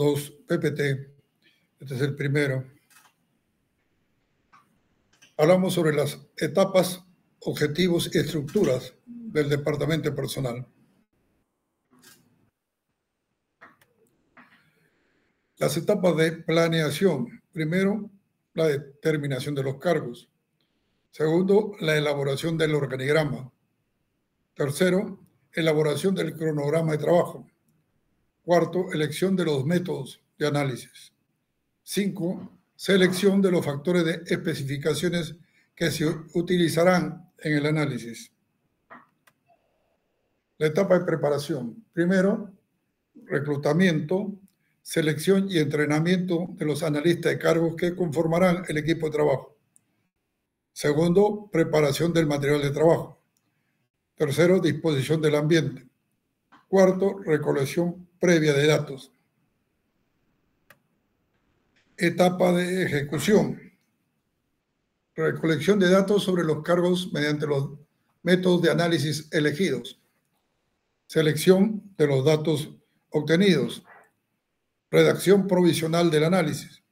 2 PPT. Este es el primero. Hablamos sobre las etapas, objetivos y estructuras del departamento de personal. Las etapas de planeación. Primero, la determinación de los cargos. Segundo, la elaboración del organigrama. Tercero, elaboración del cronograma de trabajo. Cuarto, elección de los métodos de análisis. 5, selección de los factores de especificaciones que se utilizarán en el análisis. La etapa de preparación. Primero, reclutamiento, selección y entrenamiento de los analistas de cargos que conformarán el equipo de trabajo. Segundo, preparación del material de trabajo. Tercero, disposición del ambiente. Cuarto, recolección previa de datos. Etapa de ejecución. Recolección de datos sobre los cargos mediante los métodos de análisis elegidos. Selección de los datos obtenidos. Redacción provisional del análisis.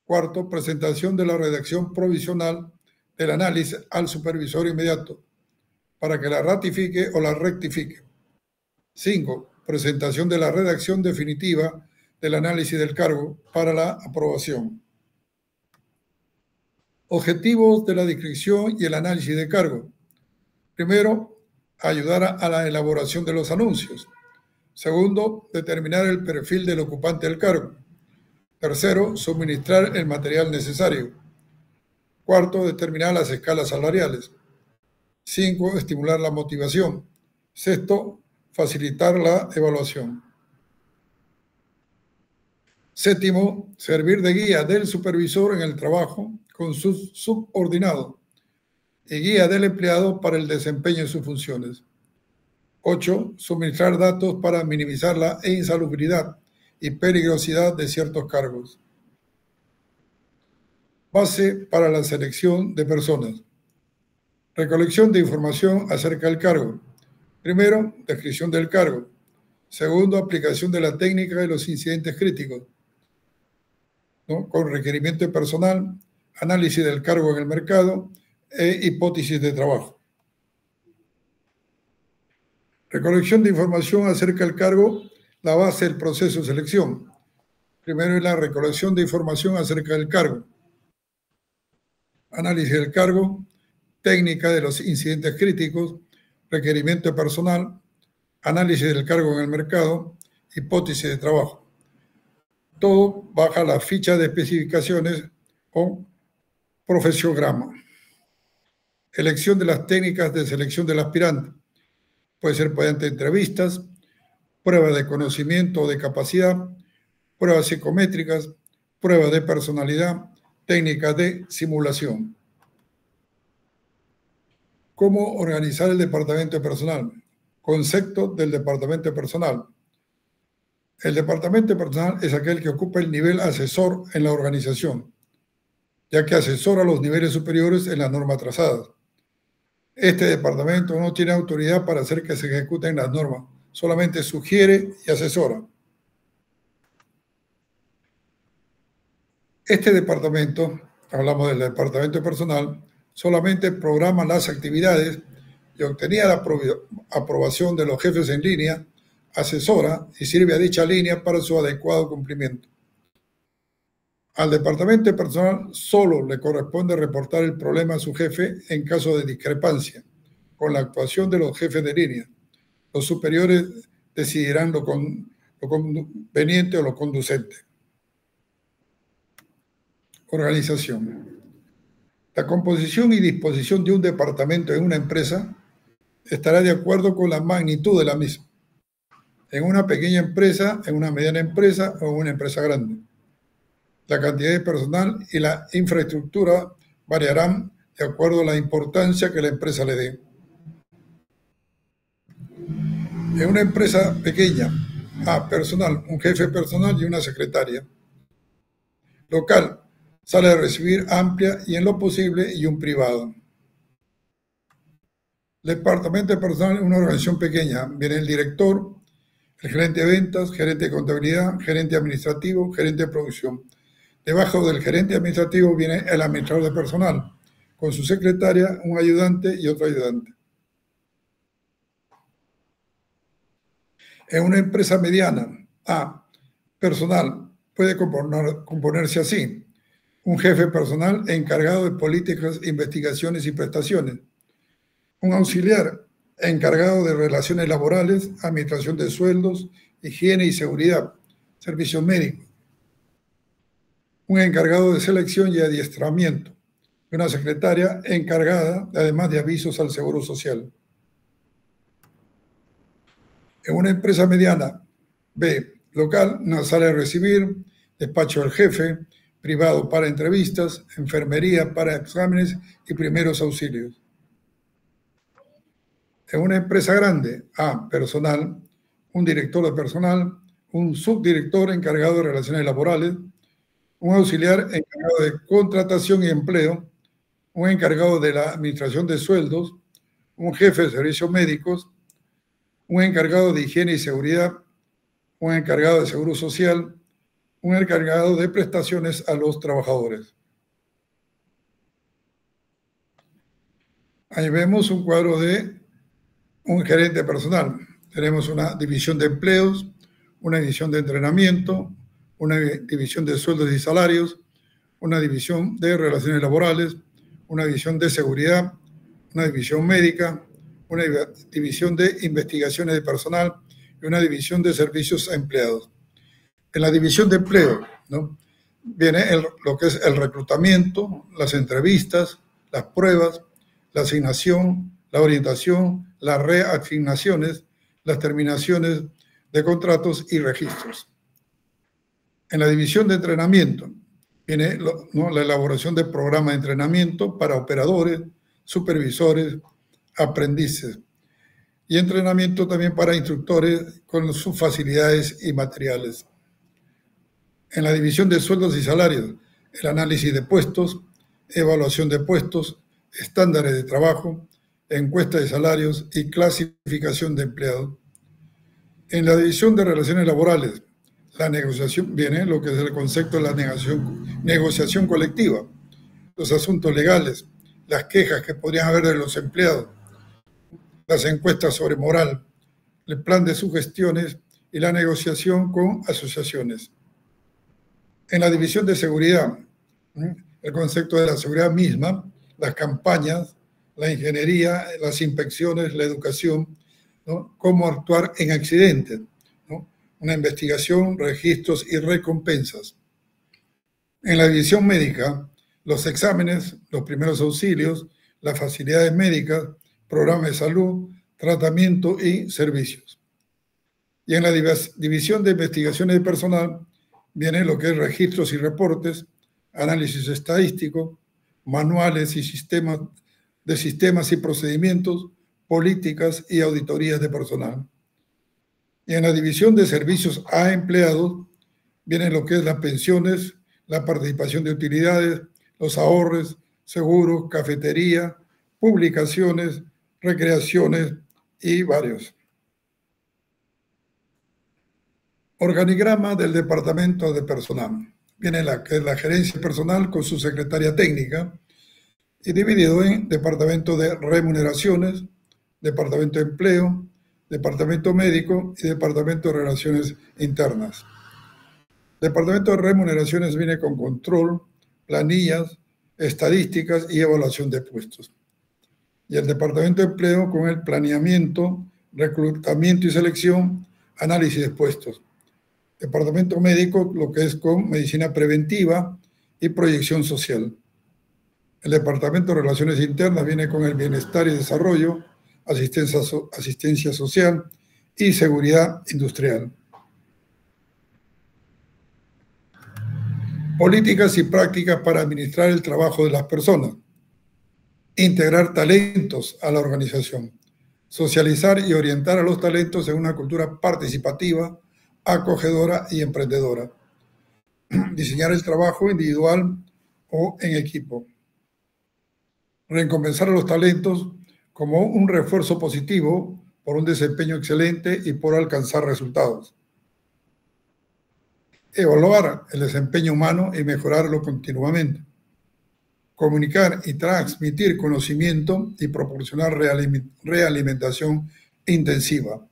Cuarto, presentación de la redacción provisional del análisis al supervisor inmediato para que la ratifique o la rectifique. 5, presentación de la redacción definitiva del análisis del cargo para la aprobación. Objetivos de la descripción y el análisis de cargo. Primero, ayudar a la elaboración de los anuncios. Segundo, determinar el perfil del ocupante del cargo. Tercero, suministrar el material necesario. Cuarto, determinar las escalas salariales. 5, estimular la motivación. Sexto, facilitar la evaluación. Séptimo, servir de guía del supervisor en el trabajo con sus subordinados y guía del empleado para el desempeño de sus funciones. 8, suministrar datos para minimizar la insalubridad y peligrosidad de ciertos cargos. Base para la selección de personas. Recolección de información acerca del cargo. Primero, descripción del cargo. Segundo, aplicación de la técnica de los incidentes críticos, ¿no? Con requerimiento de personal, análisis del cargo en el mercado e hipótesis de trabajo. Recolección de información acerca del cargo, la base del proceso de selección. Primero es la recolección de información acerca del cargo. Análisis del cargo, técnica de los incidentes críticos, requerimiento de personal, análisis del cargo en el mercado, hipótesis de trabajo. Todo baja la ficha de especificaciones o profesiograma. Elección de las técnicas de selección del aspirante. Puede ser mediante entrevistas, pruebas de conocimiento o de capacidad, pruebas psicométricas, pruebas de personalidad, técnicas de simulación. ¿Cómo organizar el departamento de personal? Concepto del departamento de personal. El departamento de personal es aquel que ocupa el nivel asesor en la organización, ya que asesora los niveles superiores en las normas trazadas. Este departamento no tiene autoridad para hacer que se ejecuten las normas, solamente sugiere y asesora. Este departamento, hablamos del departamento de personal, solamente programa las actividades y obtenía la aprobación de los jefes en línea, asesora y sirve a dicha línea para su adecuado cumplimiento. Al departamento de personal solo le corresponde reportar el problema a su jefe en caso de discrepancia con la actuación de los jefes de línea. Los superiores decidirán lo conveniente o lo conducente. Organización. La composición y disposición de un departamento en una empresa estará de acuerdo con la magnitud de la misma. En una pequeña empresa, en una mediana empresa o en una empresa grande. La cantidad de personal y la infraestructura variarán de acuerdo a la importancia que la empresa le dé. En una empresa pequeña, personal, un jefe personal y una secretaria. Local, sala de recibir amplia y en lo posible y un privado. Departamento de personal es una organización pequeña. Viene el director, el gerente de ventas, gerente de contabilidad, gerente administrativo, gerente de producción. Debajo del gerente administrativo viene el administrador de personal, con su secretaria, un ayudante y otro ayudante. En una empresa mediana, personal puede componerse así: un jefe personal encargado de políticas, investigaciones y prestaciones, un auxiliar encargado de relaciones laborales, administración de sueldos, higiene y seguridad, servicios médicos, un encargado de selección y adiestramiento, y una secretaria encargada, además de avisos al Seguro Social. En una empresa mediana, local, una sala de recibir, despacho del jefe, privado para entrevistas, enfermería para exámenes y primeros auxilios. En una empresa grande, personal, un director de personal, un subdirector encargado de relaciones laborales, un auxiliar encargado de contratación y empleo, un encargado de la administración de sueldos, un jefe de servicios médicos, un encargado de higiene y seguridad, un encargado de seguro social, un encargado de prestaciones a los trabajadores. Ahí vemos un cuadro de un gerente personal. Tenemos una división de empleos, una división de entrenamiento, una división de sueldos y salarios, una división de relaciones laborales, una división de seguridad, una división médica, una división de investigaciones de personal y una división de servicios a empleados. En la división de empleo, ¿no?, viene lo que es el reclutamiento, las entrevistas, las pruebas, la asignación, la orientación, las reasignaciones, las terminaciones de contratos y registros. En la división de entrenamiento viene la elaboración de programas de entrenamiento para operadores, supervisores, aprendices, y entrenamiento también para instructores con sus facilidades y materiales. En la división de sueldos y salarios, el análisis de puestos, evaluación de puestos, estándares de trabajo, encuesta de salarios y clasificación de empleados. En la división de relaciones laborales, la negociación, viene lo que es el concepto de la negociación colectiva, los asuntos legales, las quejas que podrían haber de los empleados, las encuestas sobre moral, el plan de sugestiones y la negociación con asociaciones. En la división de seguridad, el concepto de la seguridad misma, las campañas, la ingeniería, las inspecciones, la educación, ¿no?, cómo actuar en accidentes, ¿no?, una investigación, registros y recompensas. En la división médica, los exámenes, los primeros auxilios, las facilidades médicas, programas de salud, tratamiento y servicios. Y en la división de investigaciones de personal viene lo que es registros y reportes, análisis estadístico, manuales y sistemas y procedimientos, políticas y auditorías de personal. Y en la división de servicios a empleados viene lo que es las pensiones, la participación de utilidades, los ahorros, seguros, cafetería, publicaciones, recreaciones y varios. Organigrama del departamento de personal. Viene la gerencia personal con su secretaria técnica y dividido en departamento de remuneraciones, departamento de empleo, departamento médico y departamento de relaciones internas. Departamento de remuneraciones viene con control, planillas, estadísticas y evaluación de puestos. Y el departamento de empleo con el planeamiento, reclutamiento y selección, análisis de puestos. Departamento médico, lo que es con medicina preventiva y proyección social. El departamento de relaciones internas viene con el bienestar y desarrollo, asistencia social y seguridad industrial. Políticas y prácticas para administrar el trabajo de las personas. Integrar talentos a la organización. Socializar y orientar a los talentos en una cultura participativa, acogedora y emprendedora. Diseñar el trabajo individual o en equipo. Recompensar a los talentos como un refuerzo positivo por un desempeño excelente y por alcanzar resultados. Evaluar el desempeño humano y mejorarlo continuamente. Comunicar y transmitir conocimiento y proporcionar realimentación intensiva.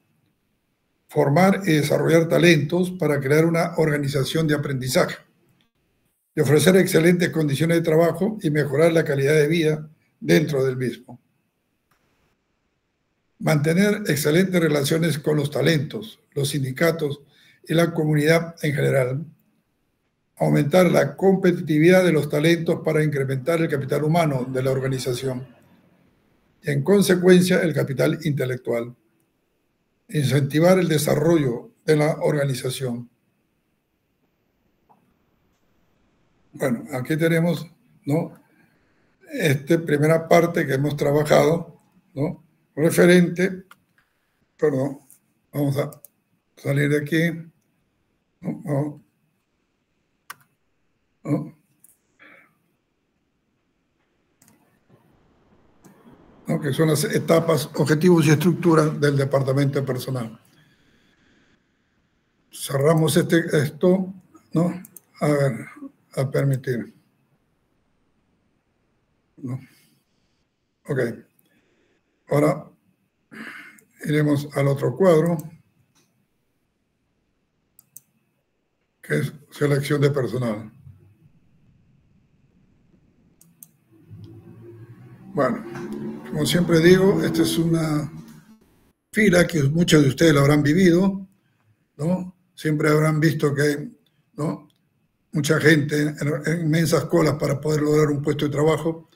Formar y desarrollar talentos para crear una organización de aprendizaje. Y ofrecer excelentes condiciones de trabajo y mejorar la calidad de vida dentro del mismo. Mantener excelentes relaciones con los talentos, los sindicatos y la comunidad en general. Aumentar la competitividad de los talentos para incrementar el capital humano de la organización y, en consecuencia, el capital intelectual. Incentivar el desarrollo de la organización. Bueno, aquí tenemos, ¿no?, esta primera parte que hemos trabajado, ¿no?, referente, perdón, vamos a salir de aquí, ¿no? ¿No? Que son las etapas, objetivos y estructuras del departamento de personal. Cerramos esto, ¿no? A ver, a permitir. ¿No? Ok. Ahora iremos al otro cuadro, que es selección de personal. Bueno, como siempre digo, esta es una fila que muchos de ustedes la habrán vivido, ¿no? Siempre habrán visto que hay, ¿no?, mucha gente en inmensas colas para poder lograr un puesto de trabajo,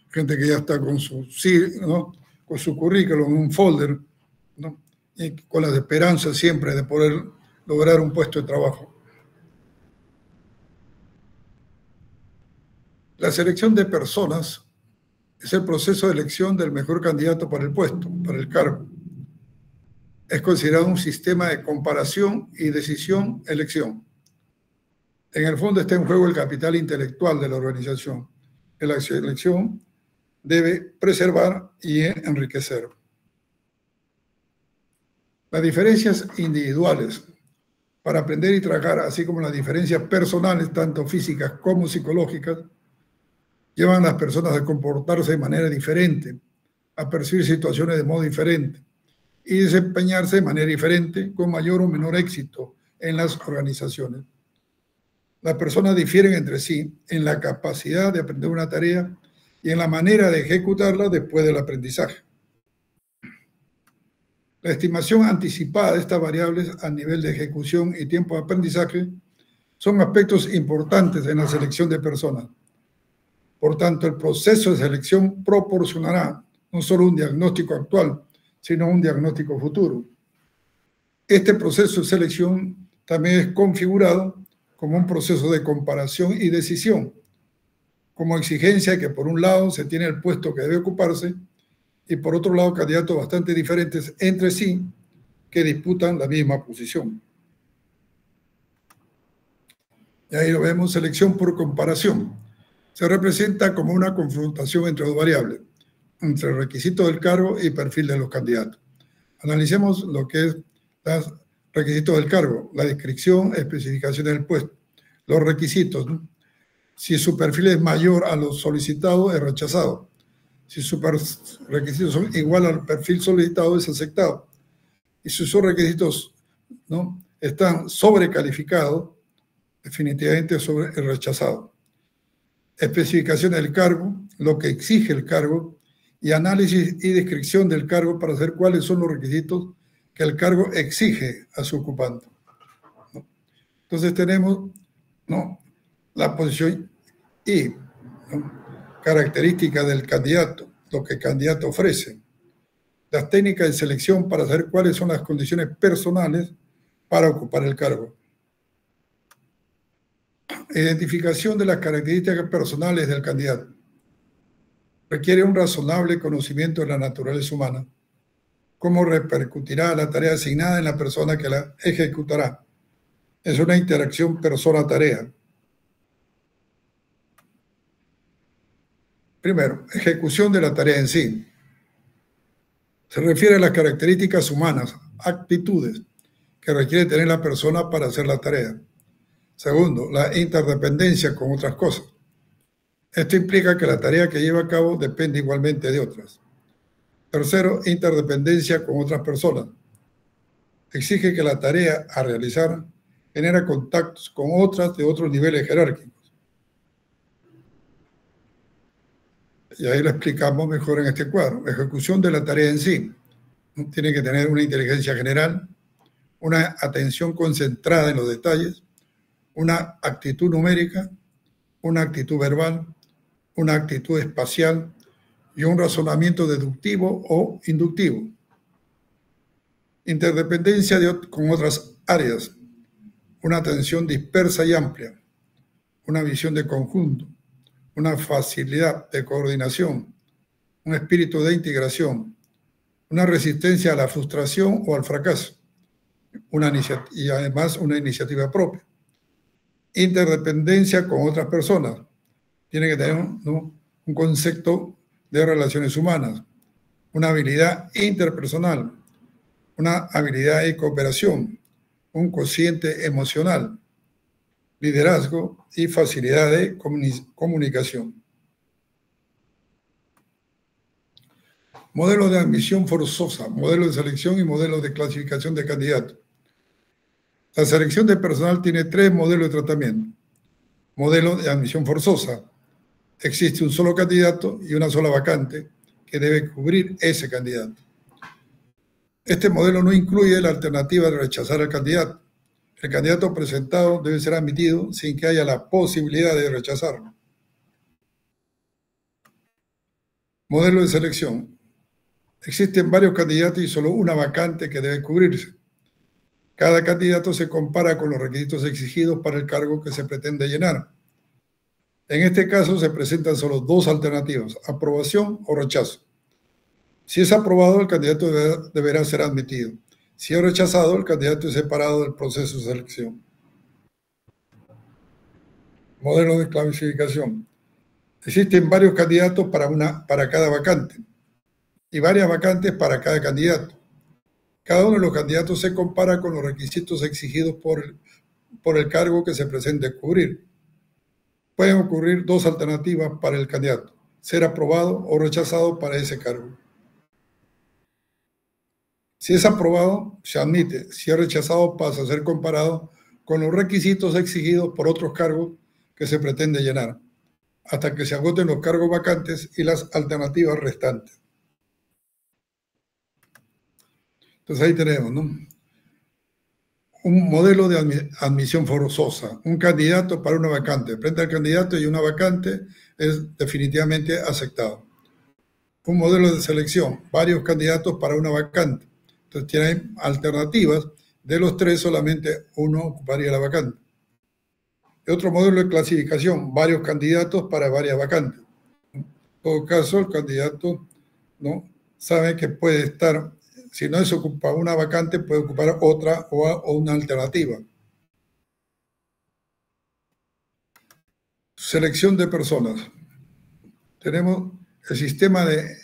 gente que ya está con su, ¿no?, con su currículum en un folder, ¿no?, y con las esperanzas siempre de poder lograr un puesto de trabajo. La selección de personas es el proceso de elección del mejor candidato para el puesto, para el cargo. Es considerado un sistema de comparación y decisión-elección. En el fondo está en juego el capital intelectual de la organización, que la selección debe preservar y enriquecer. Las diferencias individuales para aprender y trabajar, así como las diferencias personales, tanto físicas como psicológicas, llevan a las personas a comportarse de manera diferente, a percibir situaciones de modo diferente y desempeñarse de manera diferente con mayor o menor éxito en las organizaciones. Las personas difieren entre sí en la capacidad de aprender una tarea y en la manera de ejecutarla después del aprendizaje. La estimación anticipada de estas variables a nivel de ejecución y tiempo de aprendizaje son aspectos importantes en la selección de personas. Por tanto, el proceso de selección proporcionará no solo un diagnóstico actual, sino un diagnóstico futuro. Este proceso de selección también es configurado como un proceso de comparación y decisión, como exigencia que por un lado se tiene el puesto que debe ocuparse y por otro lado candidatos bastante diferentes entre sí que disputan la misma posición. Y ahí lo vemos, selección por comparación. Se representa como una confrontación entre dos variables, entre el requisito del cargo y perfil de los candidatos. Analicemos lo que es los requisitos del cargo, la descripción, especificación del puesto, los requisitos, ¿no? Si su perfil es mayor a lo solicitado, es rechazado. Si sus requisitos son igual al perfil solicitado, es aceptado. Y si sus requisitos, ¿no?, están sobrecalificados, definitivamente es rechazado. Especificación del cargo, lo que exige el cargo, y análisis y descripción del cargo para saber cuáles son los requisitos que el cargo exige a su ocupante, ¿no? Entonces tenemos, ¿no?, la posición y, ¿no?, características del candidato, lo que el candidato ofrece, las técnicas de selección para saber cuáles son las condiciones personales para ocupar el cargo, identificación de las características personales del candidato. Requiere un razonable conocimiento de la naturaleza humana. ¿Cómo repercutirá la tarea asignada en la persona que la ejecutará? Es una interacción persona-tarea. Primero, ejecución de la tarea en sí. Se refiere a las características humanas, actitudes que requiere tener la persona para hacer la tarea. Segundo, la interdependencia con otras cosas. Esto implica que la tarea que lleva a cabo depende igualmente de otras. Tercero, interdependencia con otras personas. Exige que la tarea a realizar genera contactos con otras de otros niveles jerárquicos. Y ahí lo explicamos mejor en este cuadro. Ejecución de la tarea en sí. Tiene que tener una inteligencia general, una atención concentrada en los detalles, una actitud numérica, una actitud verbal, una actitud espacial y un razonamiento deductivo o inductivo. Interdependencia con otras áreas, una atención dispersa y amplia, una visión de conjunto, una facilidad de coordinación, un espíritu de integración, una resistencia a la frustración o al fracaso, y además una iniciativa propia. Interdependencia con otras personas. Tiene que tener un concepto de relaciones humanas, una habilidad interpersonal, una habilidad de cooperación, un cociente emocional, liderazgo y facilidad de comunicación. Modelo de admisión forzosa, modelo de selección y modelo de clasificación de candidatos. La selección de personal tiene 3 modelos de tratamiento. Modelo de admisión forzosa. Existe un solo candidato y una sola vacante que debe cubrir ese candidato. Este modelo no incluye la alternativa de rechazar al candidato. El candidato presentado debe ser admitido sin que haya la posibilidad de rechazarlo. Modelo de selección. Existen varios candidatos y solo una vacante que debe cubrirse. Cada candidato se compara con los requisitos exigidos para el cargo que se pretende llenar. En este caso se presentan solo 2 alternativas, aprobación o rechazo. Si es aprobado, el candidato deberá ser admitido. Si es rechazado, el candidato es separado del proceso de selección. Modelo de clasificación. Existen varios candidatos para cada vacante y varias vacantes para cada candidato. Cada uno de los candidatos se compara con los requisitos exigidos por el cargo que se pretende cubrir. Pueden ocurrir 2 alternativas para el candidato: ser aprobado o rechazado para ese cargo. Si es aprobado, se admite. Si es rechazado, pasa a ser comparado con los requisitos exigidos por otros cargos que se pretende llenar, hasta que se agoten los cargos vacantes y las alternativas restantes. Entonces ahí tenemos, ¿no?, un modelo de admisión forzosa. Un candidato para una vacante. Frente al candidato y una vacante es definitivamente aceptado. Un modelo de selección. Varios candidatos para una vacante. Entonces tienen alternativas. De los 3, solamente uno ocuparía la vacante. Y otro modelo de clasificación. Varios candidatos para varias vacantes. En todo caso, el candidato no sabe que puede estar, si no se ocupa una vacante, puede ocupar otra o una alternativa. Selección de personas. Tenemos el sistema de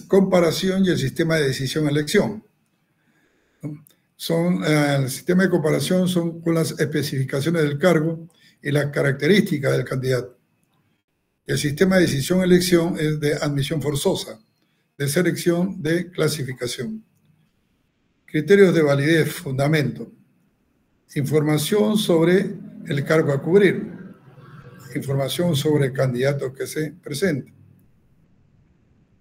comparación y el sistema de decisión-elección. El sistema de comparación son con las especificaciones del cargo y las características del candidato. El sistema de decisión-elección es de admisión forzosa, de selección, de clasificación. Criterios de validez, fundamento. Información sobre el cargo a cubrir. Información sobre el candidato que se presenta.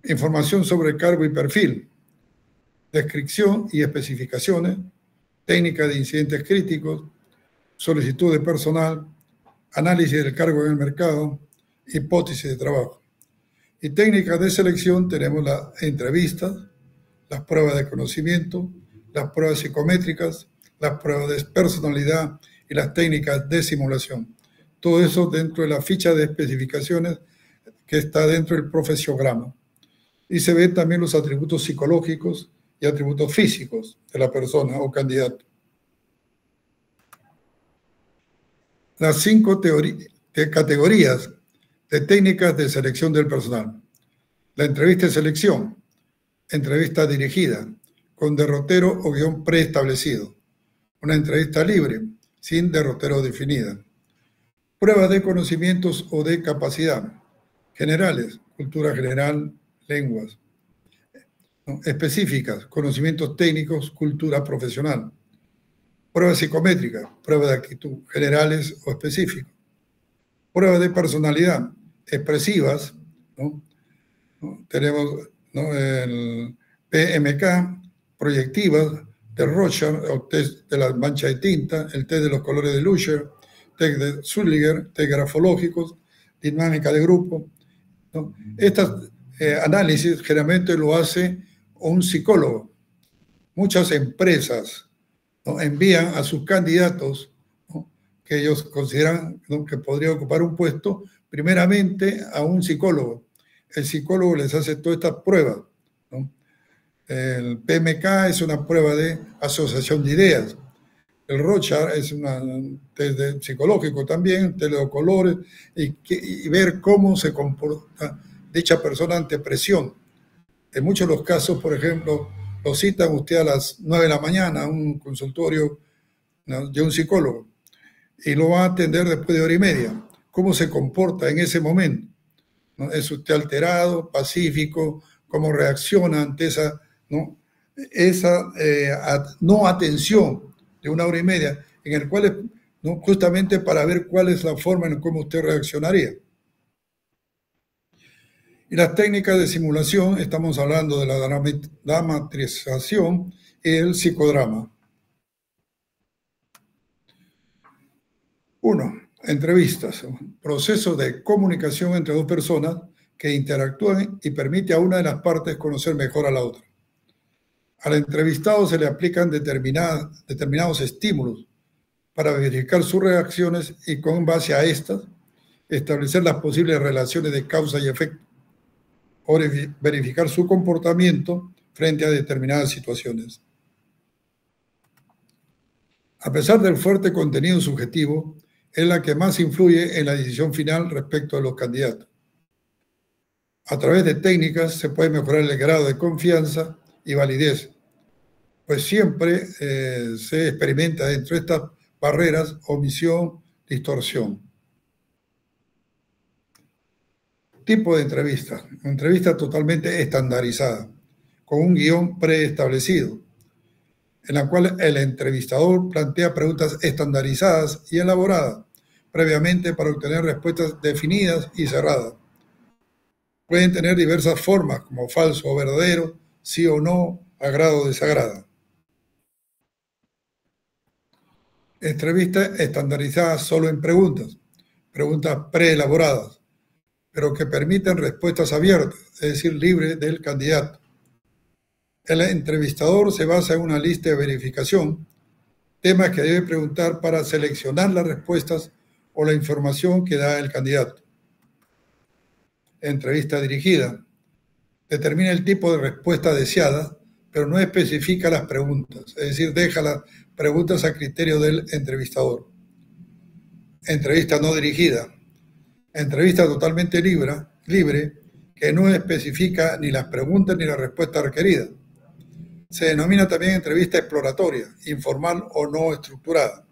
Información sobre el cargo y perfil. Descripción y especificaciones. Técnica de incidentes críticos. Solicitud de personal. Análisis del cargo en el mercado. Hipótesis de trabajo. Y técnicas de selección tenemos las entrevistas, las pruebas de conocimiento, las pruebas psicométricas, las pruebas de personalidad y las técnicas de simulación. Todo eso dentro de la ficha de especificaciones que está dentro del profesiograma. Y se ven también los atributos psicológicos y atributos físicos de la persona o candidato. Las 5 categorías de técnicas de selección del personal. La entrevista de selección Entrevista dirigida, con derrotero o guión preestablecido. Una entrevista libre, sin derrotero definida. Pruebas de conocimientos o de capacidad. Generales, cultura general, lenguas. Específicas, conocimientos técnicos, cultura profesional. Pruebas psicométricas, pruebas de actitud, generales o específicas. Pruebas de personalidad, expresivas, ¿no? Tenemos, ¿no?, el PMK, proyectivas, de Rorschach, o test de las manchas de tinta, el test de los colores de Lusher, test de Zülliger, test grafológicos, dinámica de grupo, ¿no? Estos análisis generalmente lo hace un psicólogo. Muchas empresas, ¿no?, envían a sus candidatos, ¿no?, que ellos consideran, ¿no?, que podría ocupar un puesto, primeramente a un psicólogo. El psicólogo les hace todas estas pruebas, ¿no? El PMK es una prueba de asociación de ideas. El Rorschach es un test psicológico también, test de colores, y ver cómo se comporta dicha persona ante presión. En muchos de los casos, por ejemplo, lo citan usted a las 9 de la mañana a un consultorio, ¿no?, de un psicólogo, y lo va a atender después de hora y media. ¿Cómo se comporta en ese momento? ¿No? ¿Es usted alterado, pacífico? ¿Cómo reacciona ante esa, ¿no?, no atención de una hora y media, en el cual, ¿no?, justamente para ver cuál es la forma en cómo usted reaccionaría? Y las técnicas de simulación, estamos hablando de la dramatización y el psicodrama. 1. Entrevistas. Proceso de comunicación entre dos personas que interactúan y permite a una de las partes conocer mejor a la otra. Al entrevistado se le aplican determinados estímulos para verificar sus reacciones y, con base a estas, establecer las posibles relaciones de causa y efecto o verificar su comportamiento frente a determinadas situaciones. A pesar del fuerte contenido subjetivo, es la que más influye en la decisión final respecto a los candidatos. A través de técnicas se puede mejorar el grado de confianza y validez, pues siempre se experimenta dentro de estas barreras omisión, distorsión. Tipo de entrevista. Entrevista totalmente estandarizada, con un guión preestablecido, en la cual el entrevistador plantea preguntas estandarizadas y elaboradas previamente para obtener respuestas definidas y cerradas. Pueden tener diversas formas, como falso o verdadero, sí o no, agrado o desagrado. Entrevistas estandarizadas solo en preguntas preelaboradas, pero que permiten respuestas abiertas, es decir, libres del candidato. El entrevistador se basa en una lista de verificación, temas que debe preguntar para seleccionar las respuestas o la información que da el candidato. Entrevista dirigida. Determina el tipo de respuesta deseada, pero no especifica las preguntas, es decir, deja las preguntas a criterio del entrevistador. Entrevista no dirigida. Entrevista totalmente libre, que no especifica ni las preguntas ni la respuesta requerida. Se denomina también entrevista exploratoria, informal o no estructurada.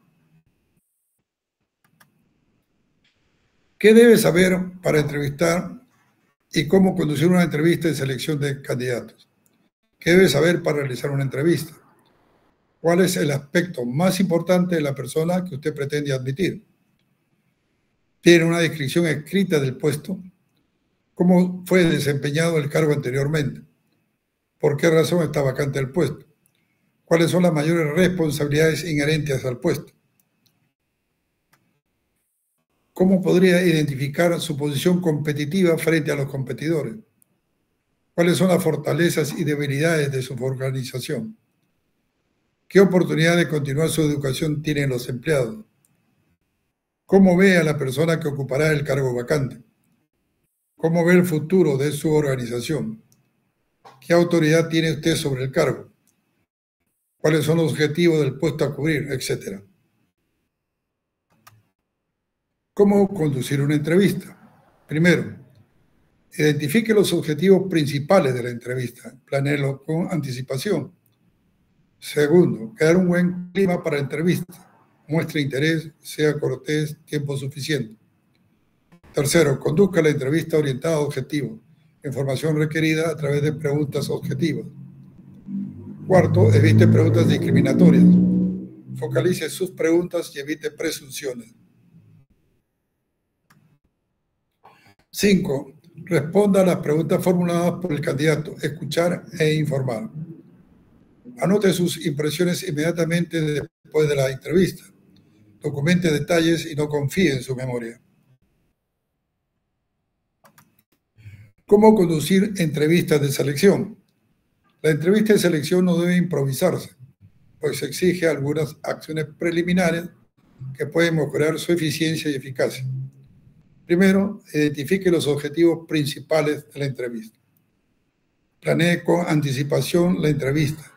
¿Qué debe saber para entrevistar y cómo conducir una entrevista de selección de candidatos? ¿Qué debe saber para realizar una entrevista? ¿Cuál es el aspecto más importante de la persona que usted pretende admitir? ¿Tiene una descripción escrita del puesto? ¿Cómo fue desempeñado el cargo anteriormente? ¿Por qué razón está vacante el puesto? ¿Cuáles son las mayores responsabilidades inherentes al puesto? ¿Cómo podría identificar su posición competitiva frente a los competidores? ¿Cuáles son las fortalezas y debilidades de su organización? ¿Qué oportunidad de continuar su educación tienen los empleados? ¿Cómo ve a la persona que ocupará el cargo vacante? ¿Cómo ve el futuro de su organización? ¿Qué autoridad tiene usted sobre el cargo? ¿Cuáles son los objetivos del puesto a cubrir? Etcétera. ¿Cómo conducir una entrevista? Primero, Identifique los objetivos principales de la entrevista. Planéelo con anticipación. Segundo, crear un buen clima para la entrevista. Muestre interés, sea cortés, tiempo suficiente. Tercero, conduzca la entrevista orientada a objetivos. Información requerida a través de preguntas objetivas. Cuarto, evite preguntas discriminatorias. Focalice sus preguntas y evite presunciones. 5. Responda a las preguntas formuladas por el candidato. Escuchar e informar. Anote sus impresiones inmediatamente después de la entrevista. Documente detalles y no confíe en su memoria. ¿Cómo conducir entrevistas de selección? La entrevista de selección no debe improvisarse, pues exige algunas acciones preliminares que pueden mejorar su eficiencia y eficacia. Primero, identifique los objetivos principales de la entrevista. Planee con anticipación la entrevista.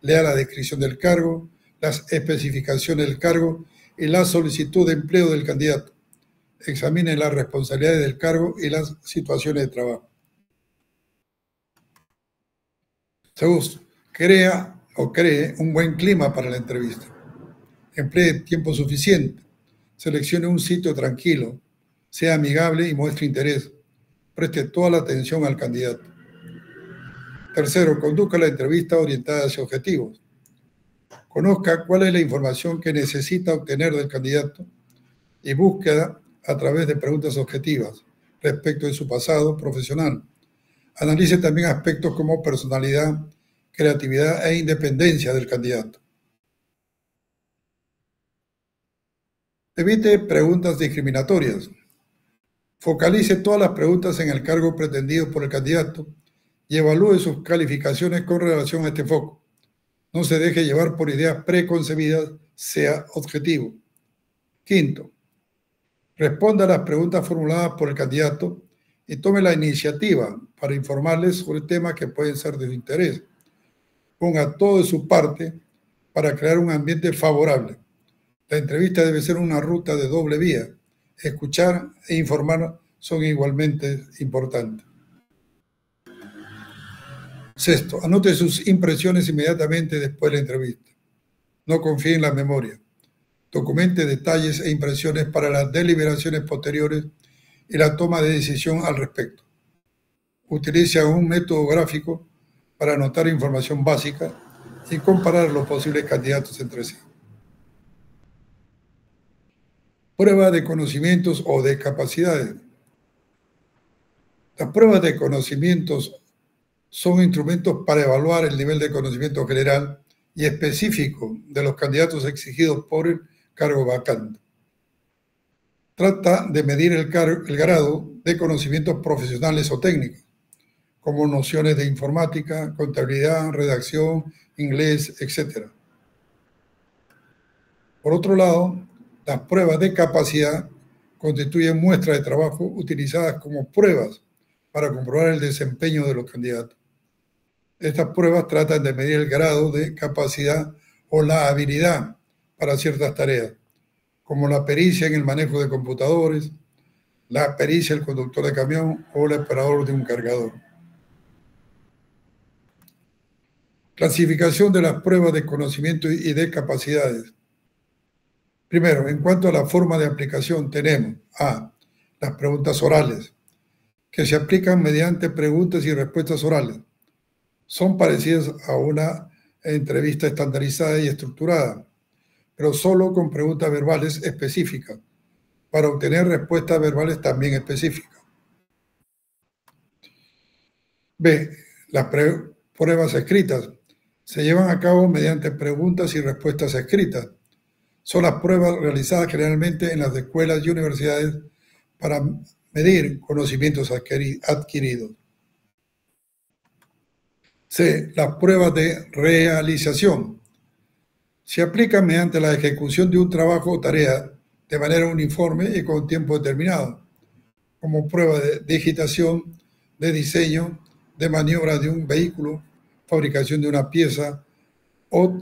Lea la descripción del cargo, las especificaciones del cargo y la solicitud de empleo del candidato. Examine las responsabilidades del cargo y las situaciones de trabajo. Segundo, cree un buen clima para la entrevista. Emplee tiempo suficiente. Seleccione un sitio tranquilo. Sea amigable y muestre interés. Preste toda la atención al candidato. Tercero, conduzca la entrevista orientada hacia objetivos. Conozca cuál es la información que necesita obtener del candidato y búsqueda a través de preguntas objetivas respecto de su pasado profesional. Analice también aspectos como personalidad, creatividad e independencia del candidato. Evite preguntas discriminatorias. Focalice todas las preguntas en el cargo pretendido por el candidato y evalúe sus calificaciones con relación a este foco. No se deje llevar por ideas preconcebidas, sea objetivo. Quinto, responda a las preguntas formuladas por el candidato y tome la iniciativa para informarles sobre temas que pueden ser de su interés. Ponga todo de su parte para crear un ambiente favorable. La entrevista debe ser una ruta de doble vía. Escuchar e informar son igualmente importantes. Sexto, anote sus impresiones inmediatamente después de la entrevista. No confíe en la memoria. Documente detalles e impresiones para las deliberaciones posteriores y la toma de decisión al respecto. Utilice un método gráfico para anotar información básica y comparar los posibles candidatos entre sí. Prueba de conocimientos o de capacidades. Las pruebas de conocimientos son instrumentos para evaluar el nivel de conocimiento general y específico de los candidatos exigidos por el cargo vacante. Trata de medir el grado de conocimientos profesionales o técnicos, como nociones de informática, contabilidad, redacción, inglés, etc. Por otro lado, las pruebas de capacidad constituyen muestras de trabajo utilizadas como pruebas para comprobar el desempeño de los candidatos. Estas pruebas tratan de medir el grado de capacidad o la habilidad para ciertas tareas, como la pericia en el manejo de computadores, la pericia del conductor de camión o el operador de un cargador. Clasificación de las pruebas de conocimiento y de capacidades. Primero, en cuanto a la forma de aplicación, tenemos A, las preguntas orales, que se aplican mediante preguntas y respuestas orales. Son parecidas a una entrevista estandarizada y estructurada, pero solo con preguntas verbales específicas, para obtener respuestas verbales también específicas. B, las pruebas escritas se llevan a cabo mediante preguntas y respuestas escritas. Son las pruebas realizadas generalmente en las escuelas y universidades para medir conocimientos adquiridos. C, las pruebas de realización se aplican mediante la ejecución de un trabajo o tarea de manera uniforme y con tiempo determinado, como prueba de digitación, de diseño, de maniobra de un vehículo, fabricación de una pieza o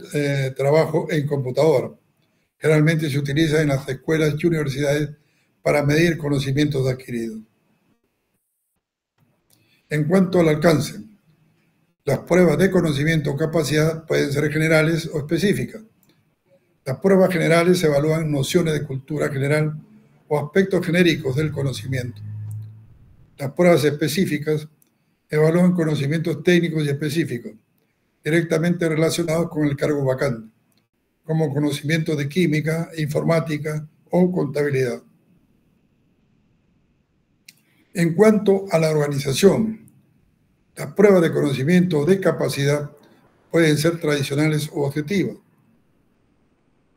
trabajo en computadora. Generalmente se utiliza en las escuelas y universidades para medir conocimientos adquiridos. En cuanto al alcance, las pruebas de conocimiento o capacidad pueden ser generales o específicas. Las pruebas generales evalúan nociones de cultura general o aspectos genéricos del conocimiento. Las pruebas específicas evalúan conocimientos técnicos y específicos, directamente relacionados con el cargo vacante, como conocimientos de química, informática o contabilidad. En cuanto a la organización, las pruebas de conocimiento o de capacidad pueden ser tradicionales o objetivas.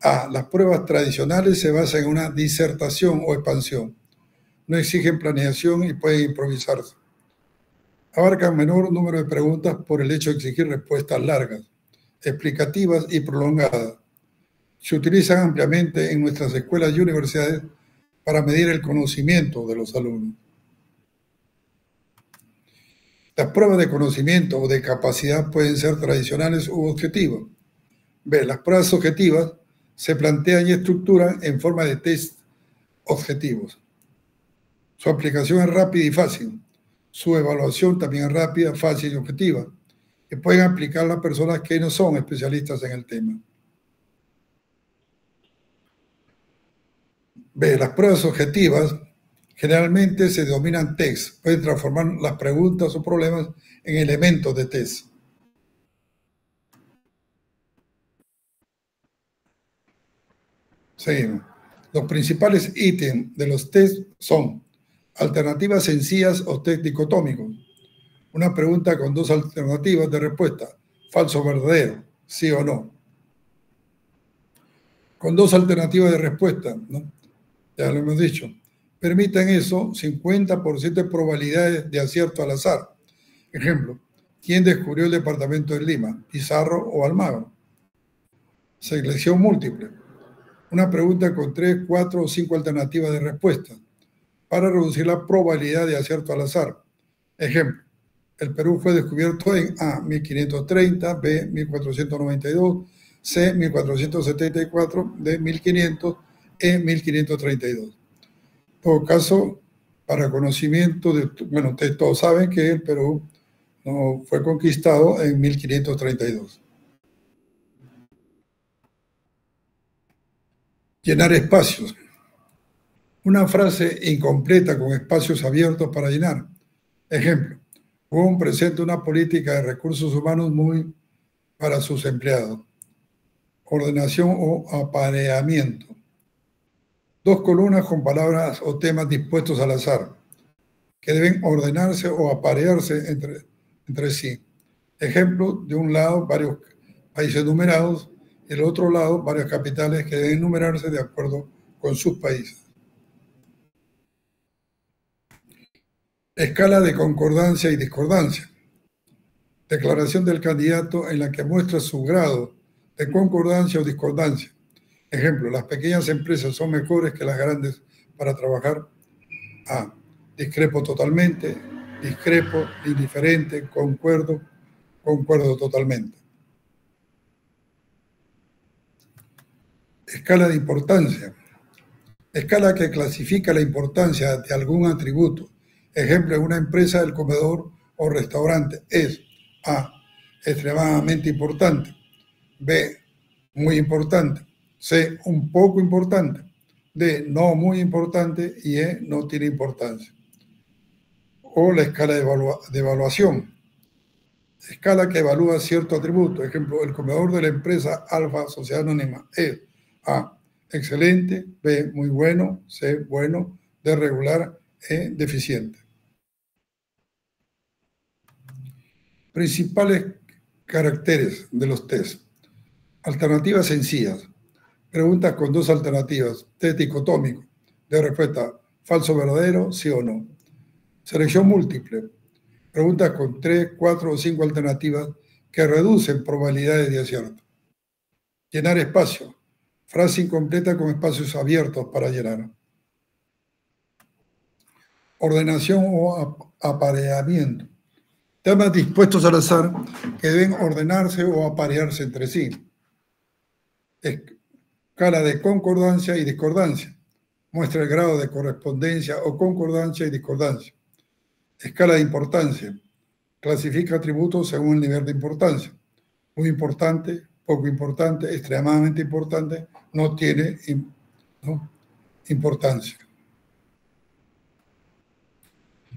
Las pruebas tradicionales se basan en una disertación o expansión. No exigen planeación y pueden improvisarse. Abarcan menor número de preguntas por el hecho de exigir respuestas largas, explicativas y prolongadas. Se utilizan ampliamente en nuestras escuelas y universidades para medir el conocimiento de los alumnos. Las pruebas de conocimiento o de capacidad pueden ser tradicionales u objetivas. B. Las pruebas objetivas se plantean y estructuran en forma de test objetivos. Su aplicación es rápida y fácil. Su evaluación también es rápida, fácil y objetiva, que pueden aplicar las personas que no son especialistas en el tema. B. Las pruebas objetivas generalmente se denominan test. Pueden transformar las preguntas o problemas en elementos de test. Seguimos. Los principales ítems de los test son alternativas sencillas o test dicotómicos. Una pregunta con dos alternativas de respuesta, falso o verdadero, sí o no. Con dos alternativas de respuesta, ¿no? Ya lo hemos dicho. Permiten eso 50% de probabilidades de acierto al azar. Ejemplo, ¿quién descubrió el departamento de Lima? ¿Pizarro o Almagro? Selección múltiple. Una pregunta con 3, 4 o 5 alternativas de respuesta para reducir la probabilidad de acierto al azar. Ejemplo, el Perú fue descubierto en A, 1530, B, 1492, C, 1474, D, 1500, E, 1532. En todo caso, para conocimiento de, bueno, ustedes todos saben que el Perú no fue conquistado en 1532. Llenar espacios. Una frase incompleta con espacios abiertos para llenar. Ejemplo, Wong presenta una política de recursos humanos muy para sus empleados. Ordenación o apareamiento. Dos columnas con palabras o temas dispuestos al azar, que deben ordenarse o aparearse entre sí. Ejemplo, de un lado, varios países numerados, y del otro lado, varias capitales que deben numerarse de acuerdo con sus países. Escala de concordancia y discordancia. Declaración del candidato en la que muestra su grado de concordancia o discordancia. Ejemplo, las pequeñas empresas son mejores que las grandes para trabajar. A. Discrepo totalmente, discrepo, indiferente, concuerdo, concuerdo totalmente. Escala de importancia. Escala que clasifica la importancia de algún atributo. Ejemplo, en una empresa, el comedor o restaurante es A. Extremadamente importante. B. Muy importante. C. Un poco importante. D. No muy importante. Y E. No tiene importancia. O la escala de evaluación. Escala que evalúa cierto atributo. Ejemplo, el comedor de la empresa Alfa Sociedad Anónima es A. Excelente. B. Muy bueno. C. Bueno. D. Regular. E. Deficiente. Principales caracteres de los test. Alternativas sencillas. Preguntas con dos alternativas. Test dicotómico. De respuesta falso o verdadero, sí o no. Selección múltiple. Preguntas con 3, 4 o 5 alternativas que reducen probabilidades de acierto. Llenar espacio. Frase incompleta con espacios abiertos para llenar. Ordenación o apareamiento. Temas dispuestos al azar que deben ordenarse o aparearse entre sí. Escala de concordancia y discordancia. Muestra el grado de correspondencia o concordancia y discordancia. Escala de importancia. Clasifica atributos según el nivel de importancia. Muy importante, poco importante, extremadamente importante, no tiene importancia.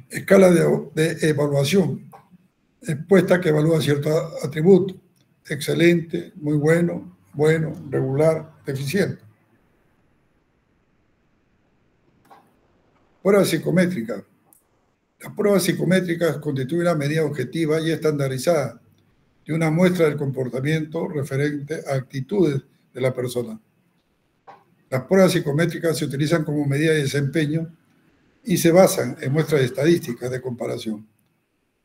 Escala de evaluación. Encuesta que evalúa ciertos atributos. Excelente, muy bueno, bueno, regular, deficiente. Pruebas psicométricas. Las pruebas psicométricas constituyen una medida objetiva y estandarizada de una muestra del comportamiento referente a actitudes de la persona. Las pruebas psicométricas se utilizan como medida de desempeño y se basan en muestras estadísticas de comparación,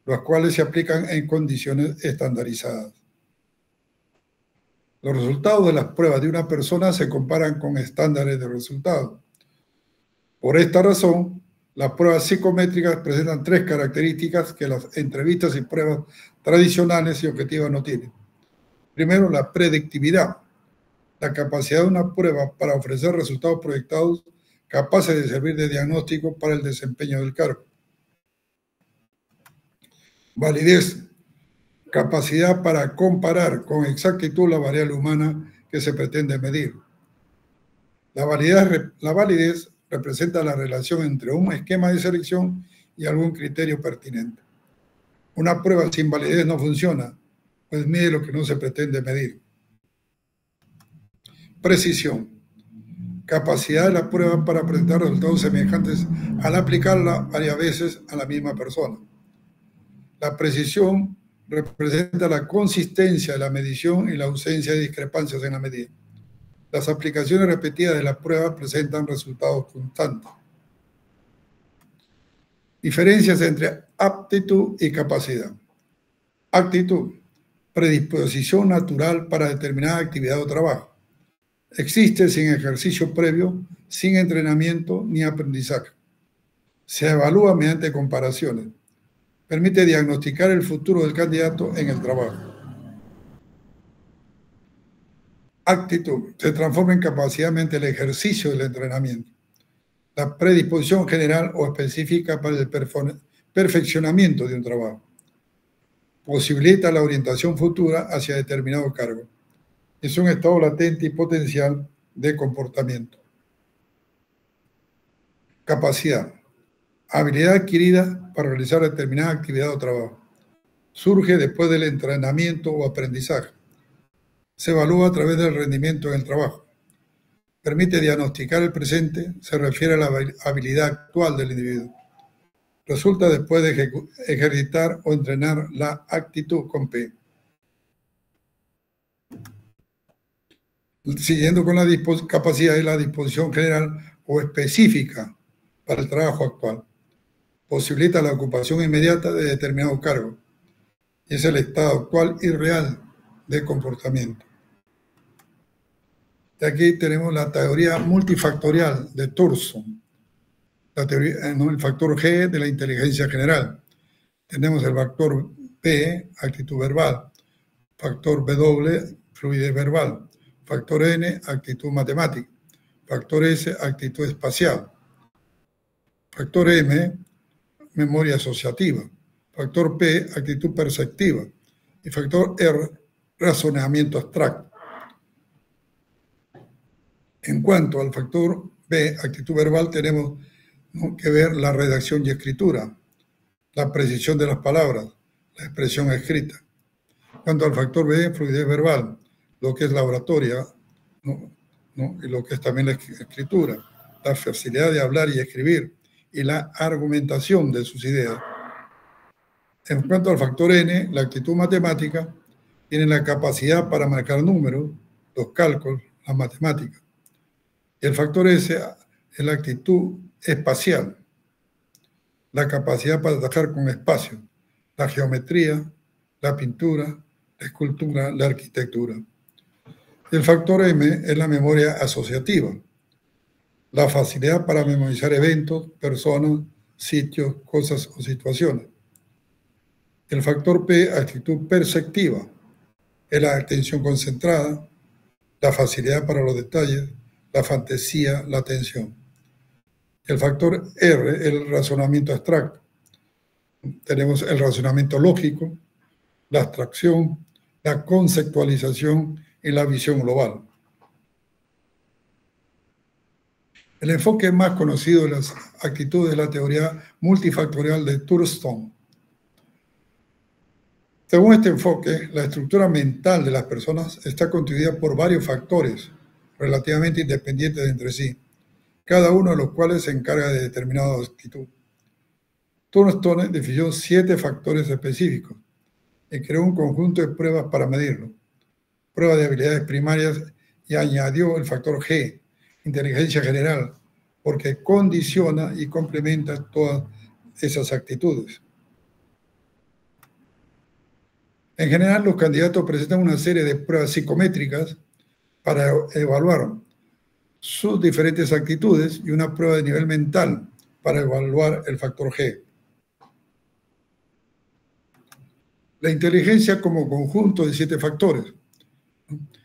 las cuales se aplican en condiciones estandarizadas. Los resultados de las pruebas de una persona se comparan con estándares de resultados. Por esta razón, las pruebas psicométricas presentan tres características que las entrevistas y pruebas tradicionales y objetivas no tienen. Primero, la predictividad, la capacidad de una prueba para ofrecer resultados proyectados capaces de servir de diagnóstico para el desempeño del cargo. Validez, capacidad para comparar con exactitud la variable humana que se pretende medir. La validez representa la relación entre un esquema de selección y algún criterio pertinente. Una prueba sin validez no funciona, pues mide lo que no se pretende medir. Precisión, capacidad de la prueba para presentar resultados semejantes al aplicarla varias veces a la misma persona. La precisión representa la consistencia de la medición y la ausencia de discrepancias en la medida. Las aplicaciones repetidas de la prueba presentan resultados constantes. Diferencias entre aptitud y capacidad. Aptitud, predisposición natural para determinada actividad o trabajo. Existe sin ejercicio previo, sin entrenamiento ni aprendizaje. Se evalúa mediante comparaciones. Permite diagnosticar el futuro del candidato en el trabajo. Actitud se transforma en capacidad mediante el ejercicio del entrenamiento. La predisposición general o específica para el perfeccionamiento de un trabajo. Posibilita la orientación futura hacia determinado cargo. Es un estado latente y potencial de comportamiento. Capacidad. Habilidad adquirida para realizar determinada actividad o trabajo. Surge después del entrenamiento o aprendizaje. Se evalúa a través del rendimiento en el trabajo. Permite diagnosticar el presente, se refiere a la habilidad actual del individuo. Resulta después de ejercitar o entrenar la actitud con P. Siguiendo con la capacidad y la disposición general o específica para el trabajo actual. Posibilita la ocupación inmediata de determinado cargo. Y es el estado actual y real de comportamiento. Y aquí tenemos la teoría multifactorial de Thurston. La teoría, el factor G de la inteligencia general. Tenemos el factor P, actitud verbal. Factor W, fluidez verbal. Factor N, actitud matemática. Factor S, actitud espacial. Factor M, memoria asociativa. Factor P, actitud perceptiva. Y factor R, razonamiento abstracto. En cuanto al factor B, actitud verbal, tenemos que ver la redacción y escritura, la precisión de las palabras, la expresión escrita. En cuanto al factor B, fluidez verbal, lo que es la oratoria, y lo que es también la escritura, la facilidad de hablar y escribir, y la argumentación de sus ideas. En cuanto al factor N, la actitud matemática, tiene la capacidad para marcar números, los cálculos, las matemáticas. Y el factor S es la actitud espacial, la capacidad para trabajar con espacio, la geometría, la pintura, la escultura, la arquitectura. El factor M es la memoria asociativa, la facilidad para memorizar eventos, personas, sitios, cosas o situaciones. El factor P, actitud perceptiva, es la atención concentrada, la facilidad para los detalles, la fantasía, la atención. El factor R es el razonamiento abstracto, Tenemos el razonamiento lógico, la abstracción, la conceptualización y la visión global. El enfoque más conocido de las actitudes de la teoría multifactorial de Thurston. Según este enfoque, la estructura mental de las personas está constituida por varios factores relativamente independientes entre sí, cada uno de los cuales se encarga de determinada actitud. Thurston definió 7 factores específicos y creó un conjunto de pruebas para medirlo, pruebas de habilidades primarias, y añadió el factor G, inteligencia general, porque condiciona y complementa todas esas actitudes. En general, los candidatos presentan una serie de pruebas psicométricas para evaluar sus diferentes actitudes y una prueba de nivel mental para evaluar el factor G. La inteligencia como conjunto de 7 factores.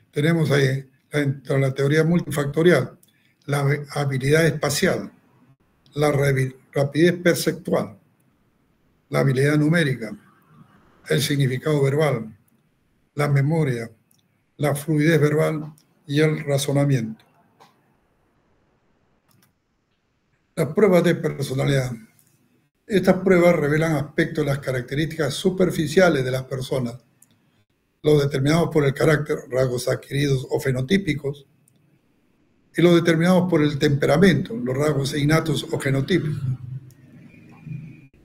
Tenemos ahí, dentro de la teoría multifactorial, la habilidad espacial, la rapidez perceptual, la habilidad numérica, el significado verbal, la memoria, la fluidez verbal y el razonamiento. Las pruebas de personalidad. Estas pruebas revelan aspectos de las características superficiales de las personas, los determinados por el carácter, rasgos adquiridos o fenotípicos, y los determinados por el temperamento, los rasgos innatos o genotípicos.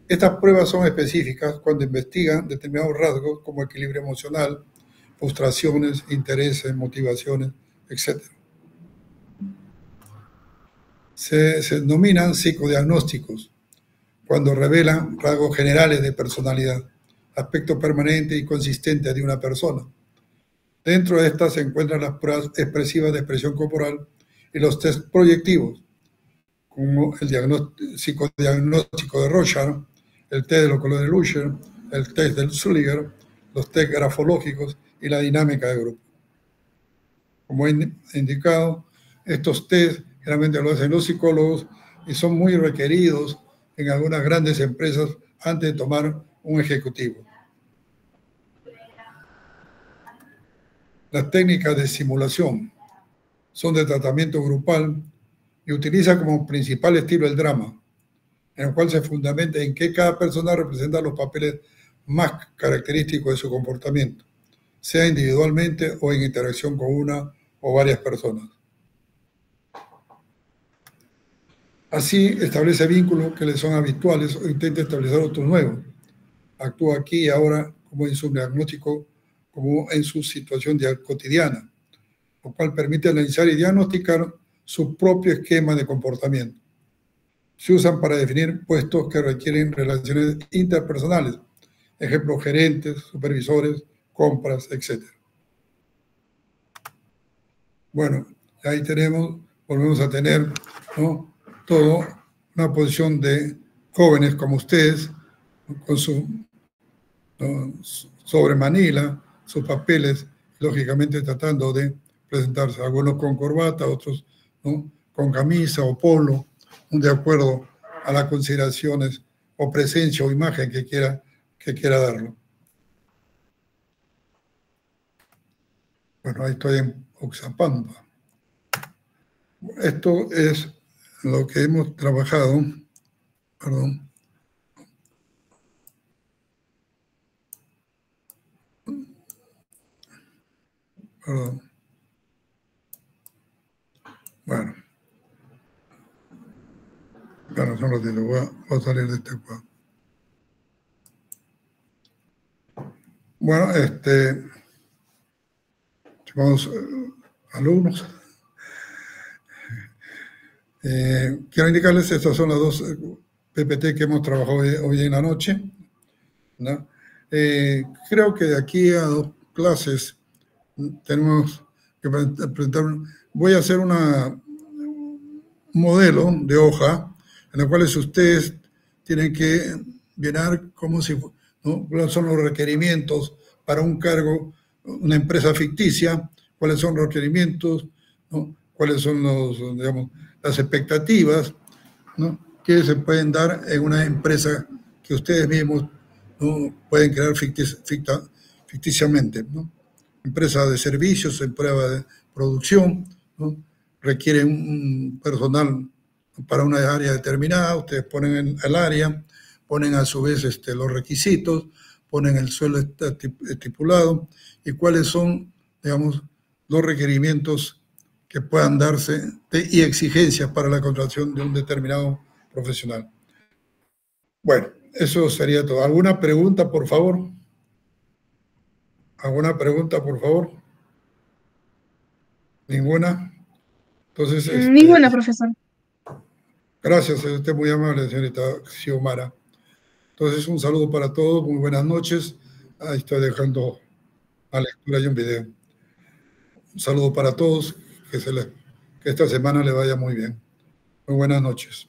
Estas pruebas son específicas cuando investigan determinados rasgos como equilibrio emocional, frustraciones, intereses, motivaciones, etc. Se denominan psicodiagnósticos cuando revelan rasgos generales de personalidad, aspecto permanente y consistente de una persona. Dentro de estas se encuentran las pruebas expresivas de expresión corporal y los test proyectivos, como el psicodiagnóstico de Rorschach, el test de los colores de Lusher, el test del Sulliger, los test grafológicos y la dinámica de grupo. Como he indicado, estos test generalmente lo hacen los psicólogos y son muy requeridos en algunas grandes empresas antes de tomar un ejecutivo. Las técnicas de simulación son de tratamiento grupal y utiliza como principal estilo el drama, en el cual se fundamenta en que cada persona representa los papeles más característicos de su comportamiento, sea individualmente o en interacción con una o varias personas. Así establece vínculos que le son habituales o intenta establecer otros nuevos. Actúa aquí y ahora como en su diagnóstico, como en su situación cotidiana, lo cual permite analizar y diagnosticar su propio esquema de comportamiento. Se usan para definir puestos que requieren relaciones interpersonales, ejemplo, gerentes, supervisores, compras, etc. Bueno, ahí volvemos a tener, ¿no?, toda una posición de jóvenes como ustedes, con sobre Manila, sus papeles, lógicamente tratando de presentarse, algunos con corbata, otros, ¿no?, con camisa o polo, de acuerdo a las consideraciones o presencia o imagen que quiera darlo. Bueno, ahí estoy en Oxapampa. Esto es lo que hemos trabajado, perdón. Perdón. Bueno. Claro, son los títulos. Voy a salir de este cuadro. Bueno, vamos, alumnos. Quiero indicarles, estas son las 2 PPT que hemos trabajado hoy en la noche, ¿no? Creo que de aquí a 2 clases tenemos que presentar. Voy a hacer un modelo de hoja en el cual ustedes tienen que llenar como si, ¿no?, cuáles son los requerimientos para un cargo, una empresa ficticia, cuáles son los requerimientos, ¿no?, cuáles son digamos, las expectativas, ¿no?, que se pueden dar en una empresa que ustedes mismos, ¿no?, pueden crear ficticiamente, ¿no? Empresas de servicios, empresas de producción, ¿no?, requieren un personal para una área determinada, ustedes ponen el área, ponen a su vez los requisitos, ponen el sueldo estipulado y cuáles son, digamos, los requerimientos que puedan darse y exigencias para la contratación de un determinado profesional. Bueno, eso sería todo. ¿Alguna pregunta, por favor? ¿Alguna pregunta, por favor? ¿Ninguna? Entonces, Ninguna, profesor. gracias, usted muy amable, señorita Xiomara. Entonces, un saludo para todos, muy buenas noches. Ahí estoy dejando a lectura y un video. Un saludo para todos, que esta semana le vaya muy bien. Muy buenas noches.